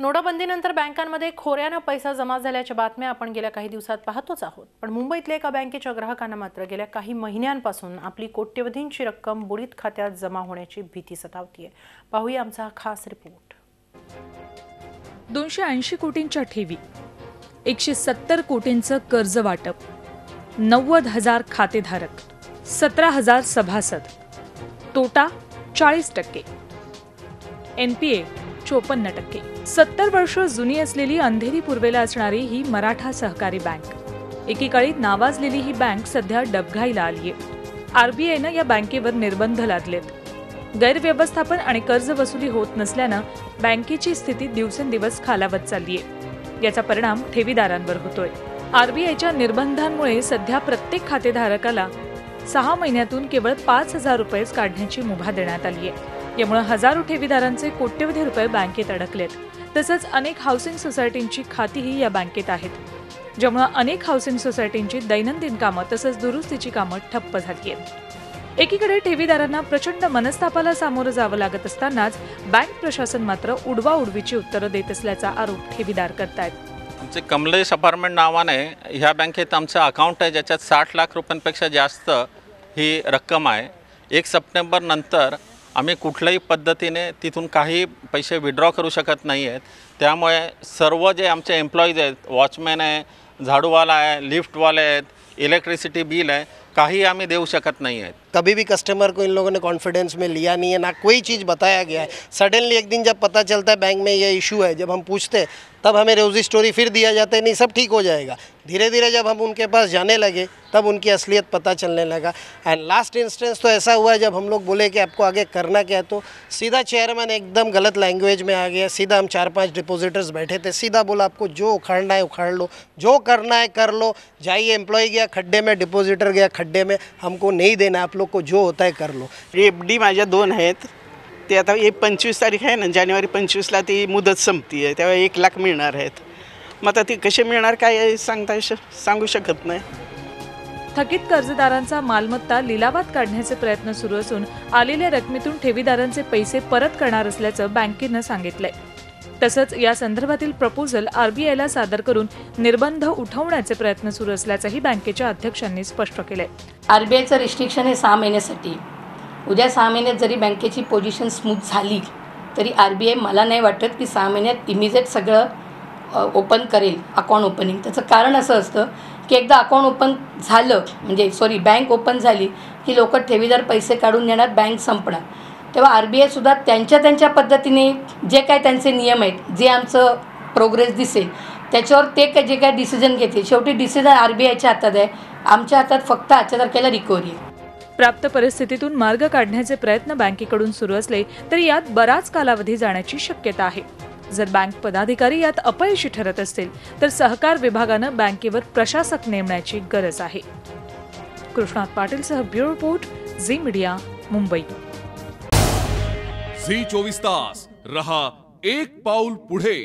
नोटाबंदीनंतर बँकांमध्ये खोऱ्यानं पैसा जमा झाल्याच्या बातम्या आपण गेल्या काही दिवसात पाहतोच आहोत। पण मुंबईतल्या एका बँकेच्या ग्राहकांना मात्र गेल्या काही महिन्यांपासून आपली कोट्यवधींची रक्कम बुडीत खात्यात जमा होण्याची भीती सतावतीये। पाहूया आमचा खास रिपोर्ट। 280 कोटींच्या ठेवी, 170 कोटींचं कर्ज वाटप, 90,000 खातेधारक, 17,000 सभासद, तोटा 40%, NPA 54%। 70 वर्ष जुनी असलेली अंधेरी पूर्वेला असणारी ही मराठा सहकारी बँक, एकेकाळी नावाजलेली ही बँक सध्या डबघाईला आलीये। RBIनं या बँकेवर निर्बंध लादलेत। गैरव्यवस्थापन आणि कर्ज वसुली होत नसल्यानं बँकेची स्थिती दिवसेंदिवस खालावत चाललीये। याचा परिणाम ठेवीदारांवर होतोय। RBIच्या निर्बंधांमुळे सध्या प्रत्येक खातेधारकाला 6 महिन्यातून केवळ 5,000 रुपयेच काढण्याची मुभा देण्यात आली आहे। यामुळे हजारो ठेवीदारांचे कोट्यवधी रुपये बँकेत अडकलेत। तसंच अनेक हाऊसिंग सोसायटींची खातीही या बँकेत आहेत, ज्यामुळे अनेक हाऊसिंग सोसायटींची दैनंदिन कामं तसंच दुरुस्तीची कामं ठप्प झाली आहेत। एकीकडे ठेवीदारांना प्रचंड मनस्तापाला सामोरं जावं लागत असतानाच बँक प्रशासन मात्र उडवाउडवीची उत्तरं देत असल्याचा आरोप ठेवीदार करतायत। आमचे कमलेश अपार्टमेंट नावाने ह्या बँकेत आमचं अकाउंट आहे, ज्याच्यात 60 लाख रुपयांपेक्षा जास्त ही रक्कम आहे। 1 सप्टेंबर नंतर आम्ही कुठल्याही पद्धतीने तिथून काही पैसे विड्रॉ करू शकत नाही आहेत। त्यामुळे सर्व जे आमचे एम्प्लॉईज आहेत, वॉचमॅन आहे, झाडूवाला आहे, लिफ्टवाले आहेत, इलेक्ट्रिसिटी बिल है, काही आम्ही देऊ शकत नहीं है। कभी भी कस्टमर को इन लोगों ने कॉन्फिडेंस में लिया नहीं है, ना कोई चीज़ बताया गया है। सडनली एक दिन जब पता चलता है बैंक में ये इशू है, जब हम पूछते हैं तब हमें रोजी स्टोरी फिर दिया जाता है, नहीं सब ठीक हो जाएगा। धीरे धीरे जब हम उनके पास जाने लगे तब उनकी असलियत पता चलने लगा। एंड लास्ट इंस्टेंस तो ऐसा हुआ है, जब हम लोग बोले कि आपको आगे करना क्या है, तो सीधा चेयरमैन एकदम गलत लैंग्वेज में आ गया। सीधा हम 4-5 डिपॉजिटर्स बैठे थे, सीधा बोला आपको जो उखाड़ना है उखाड़ लो, जो करना है कर लो, जाइए। एम्प्लॉय गया खड्डे में, डिपॉजिटर गया खड्डे में, हमको नहीं देना, आप लोग को जो होता है कर लो। FD माझ्या 2 आहेत, ते आता 25 तारीख आहे ना, जानेवारी 25ला ती मुदत संपती आहे, तेव्हा 1 लाख मिळणार आहेत। मग आता ती कशी मिळणार काय सांगू शकत नाही। थकीत कर्जदारांचा मालमत्ता लिलावात काढण्याचे प्रयत्न सुरू असून आलेल्या रकमेतून ठेवीदारांचे पैसे परत करणार असल्याचं बँकेनं सांगितलंय। तसंच या संदर्भातील प्रपोजल RBIला सादर करून निर्बंध उठवण्याचे प्रयत्न सुरू असल्याचंही बँकेच्या अध्यक्षांनी स्पष्ट केलंय। RBIचं रिस्ट्रिक्शन हे 6 महिन्यासाठी। उद्या 6 महिन्यात जरी बँकेची पोझिशन स्मूथ झाली तरी RBI मला नाही वाटत की 6 महिन्यात इमिजिएट सगळं ओपन करेल अकाउंट ओपनिंग। त्याचं कारण असं असतं की एकदा अकाउंट ओपन झालं म्हणजे बँक ओपन झाली की लोक ठेवीदार पैसे काढून नेणार, बँक संपणार। तेव्हा RBI सुद्धा त्यांच्या पद्धतीने जे काय त्यांचे नियम आहेत, जे आमचं प्रोग्रेस दिसेल त्याच्यावर ते जे काय डिसिजन घेतील, शेवटी डिसिजन RBIच्या हातात आहे। आमच्या हातात फक्त आजच्या तारखेला रिकव्हरी आहे। प्राप्त परिस्थितीतून मार्ग काढण्याचे प्रयत्न बँकेकडून सुरू असले तरी यात बराच कालावधी जाण्याची शक्यता आहे। जर बँक पदाधिकारी यात अपयशी ठरत असतील तर सहकार विभागानं बँकेवर प्रशासक नेमण्याची गरज आहे। कृष्णात पाटीलसह bureau report, Zee media, Mumbai. Zee 24 तास रहा एक पाऊल पुढे।